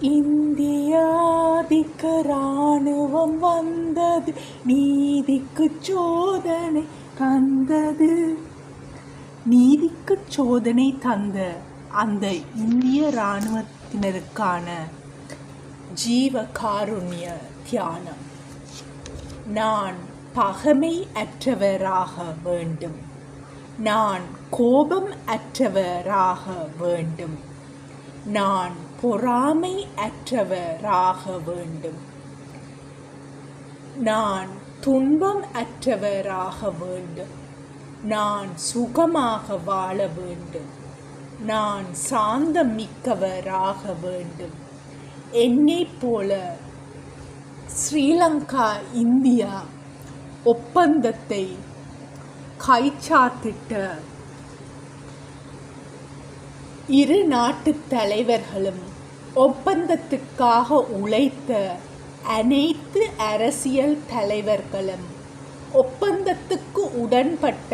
இந்தியாதிக்க இராணுவம் வந்தது, நீதிக்கு சோதனை தந்தது. நீதிக்கு சோதனை தந்த அந்த இந்திய இராணுவத்தினருக்கான ஜீவ காருண்ய தியானம். நான் பகைமை அற்றவராக வேண்டும், நான் கோபம் அற்றவராக வேண்டும், நான் பொறாமை அற்றவராக வேண்டும், நான் துன்பம் அற்றவராக வேண்டும், நான் சுகமாக வாழ வேண்டும், நான் சாந்தம் மிக்கவராக வேண்டும். என்னைப் போல ஸ்ரீலங்கா இந்தியா ஒப்பந்தத்தை கைச்சாத்திட்ட இரு நாட்டு தலைவர்களும் ஒப்பந்தத்துக்காக உழைத்த அனைத்து அரசியல் தலைவர்களும் ஒப்பந்தத்துக்கு உடன்பட்ட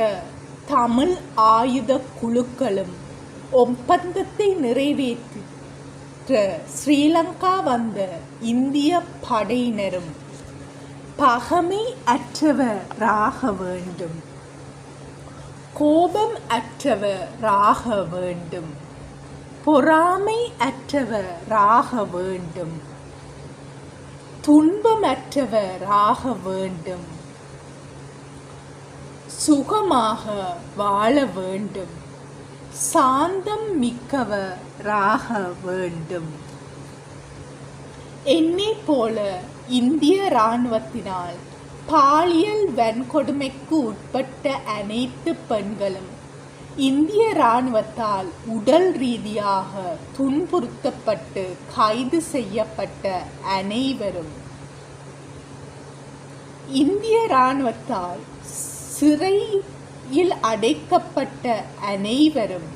தமிழ் ஆயுத குழுக்களும் ஒப்பந்தத்தை நிறைவேற்ற ஸ்ரீலங்கா வந்த இந்திய படையினரும் பகைமை அற்றவராக வேண்டும், கோபம் அற்றவராக வேண்டும், பொறாமை அற்றவராக வேண்டும், துன்பமற்றவராக வேண்டும், சுகமாக வாழ வேண்டும், சாந்தம் மிக்கவராக வேண்டும். என்னைப் போல இந்திய இராணுவத்தினால் பாலியல் வன்கொடுமைக்கு உட்பட்ட அனைத்து பெண்களும், இந்திய இராணுவத்தால் உடல் ரீதியாக துன்புறுத்தப்பட்டு கைது செய்யப்பட்ட அனைவரும், இந்திய இராணுவத்தால் சிறையில் அடைக்கப்பட்ட அனைவரும்,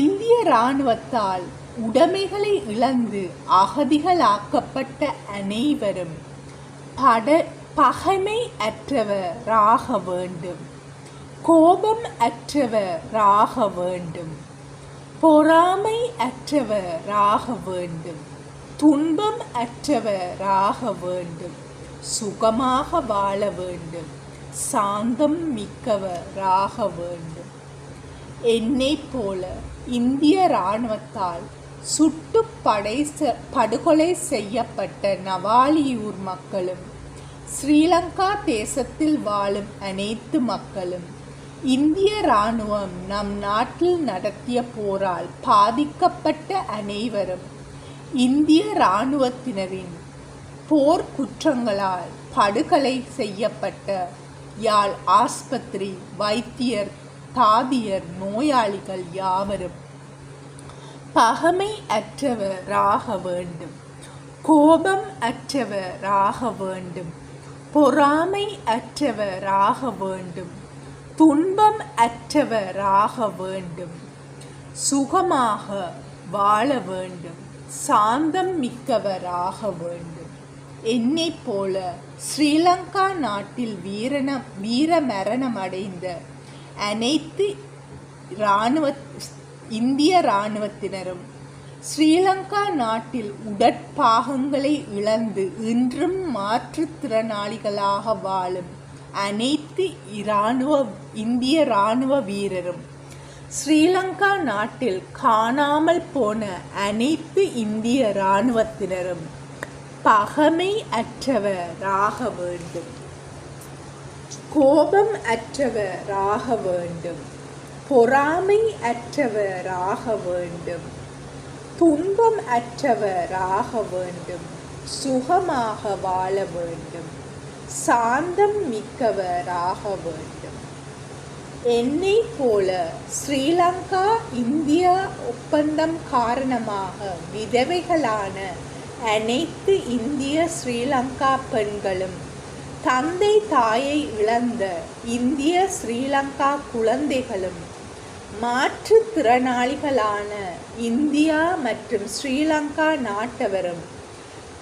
இந்திய இராணுவத்தால் உடைமைகளை இழந்து அகதிகளாக்கப்பட்ட அனைவரும் பகைமை அற்றவராக வேண்டும், கோபம் அற்றவராக வேண்டும், பொறாமை அற்றவராக வேண்டும், துன்பம் அற்றவராக வேண்டும், சுகமாக வாழ வேண்டும், சாந்தம் மிக்கவராக வேண்டும். என்னைப் போல இந்திய இராணுவத்தால் சுட்டு படுகொலை செய்யப்பட்ட நவாலியூர் மக்களும், ஸ்ரீலங்கா தேசத்தில் வாழும் அனைத்து மக்களும், இந்திய இராணுவம் நம் நாட்டில் நடத்திய போரால் பாதிக்கப்பட்ட அனைவரும், இந்திய இராணுவத்தினரின் போர் குற்றங்களால் படுகொலை செய்யப்பட்ட யாழ் ஆஸ்பத்திரி வைத்தியர், தாதியர், நோயாளிகள் யாவரும் பகைமை அற்றவராக வேண்டும், கோபம் அற்றவராக வேண்டும், பொறாமை அற்றவராக வேண்டும், துன்பம் அற்றவராக வேண்டும், சுகமாக வாழ வேண்டும், சாந்தம் மிக்கவராக வேண்டும். என்னைப் போல ஸ்ரீலங்கா நாட்டில் வீர மரணம் அடைந்த அனைத்து இந்திய இராணுவத்தினரும், ஸ்ரீலங்கா நாட்டில் உடற்பாகங்களை இழந்து இன்றும் மாற்றுத்திறனாளிகளாக வாழும் அனைத்து இந்திய இராணுவ வீரரும், ஸ்ரீலங்கா நாட்டில் காணாமல் போன அனைத்து இந்திய இராணுவத்தினரும் பகைமை அற்றவராக வேண்டும், கோபம் அற்றவராக வேண்டும், பொறாமை அற்றவராக வேண்டும், துன்பம் அற்றவராக வேண்டும், சுகமாக வாழ வேண்டும், சாந்தம் மிக்கவராக வேண்டும். என்னைப் போல ஸ்ரீலங்கா இந்தியா ஒப்பந்தம் காரணமாக விதவைகளான அனைத்து இந்திய ஸ்ரீலங்கா பெண்களும், தந்தை தாயை இழந்த இந்திய ஸ்ரீலங்கா குழந்தைகளும், மாற்றுத்திறனாளிகளான இந்தியா மற்றும் ஸ்ரீலங்கா நாட்டவரும்,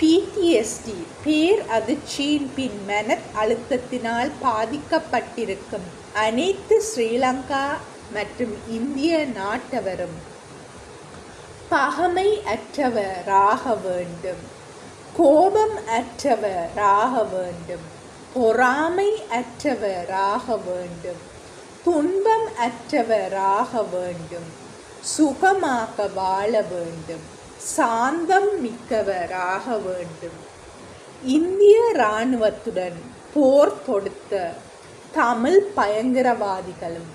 PTSD பேர் அதிர்ச்சியின் பின் மன அழுத்தத்தினால் பாதிக்கப்பட்டிருக்கும் அனைத்து ஸ்ரீலங்கா மற்றும் இந்திய நாட்டவரும் பகமை அற்றவராக வேண்டும், கோபம் அற்றவராக வேண்டும், பொறாமை அற்றவராக வேண்டும், துன்பம் அற்றவராக வேண்டும், சுகமாக வாழ வேண்டும், சாந்தம் மிக்கவராக வேண்டும். இந்திய இராணுவத்துடன் போர் தொடுத்த தமிழ் பயங்கரவாதிகளும்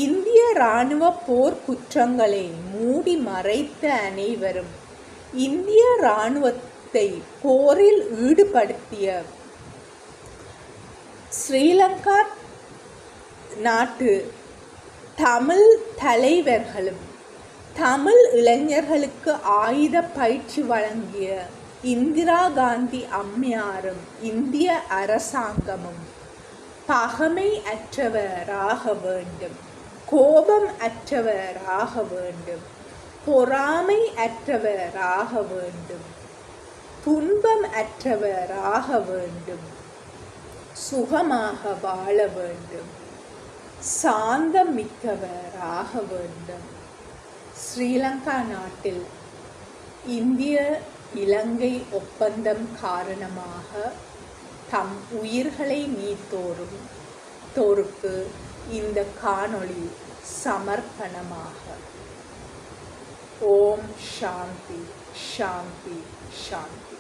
இந்திய இராணுவ போர் குற்றங்களை மூடி மறைத்த அனைவரும் இந்திய இராணுவத்தை போரில் ஈடுபடுத்திய ஸ்ரீலங்கா நாட்டு தமிழ் தலைவர்களும் தமிழ் இளைஞர்களுக்கு ஆயுத பயிற்சி வழங்கிய இந்திரா காந்தி அம்மையாரும் இந்திய அரசாங்கமும் பகமை அற்றவராக வேண்டும், கோபம் அற்றவராக வேண்டும், பொறாமை அற்றவராக வேண்டும், துன்பம் அற்றவராக வேண்டும், சுகமாக வாழ வேண்டும், சாந்தம் மிக்கவராக வேண்டும். ஸ்ரீலங்கா நாட்டில் இந்திய இலங்கை ஒப்பந்தம் காரணமாக தம் உயிர்களை நீத்தோருக்கு இந்த காணொளி சமர்ப்பணமாக. ஓம் சாந்தி சாந்தி சாந்தி.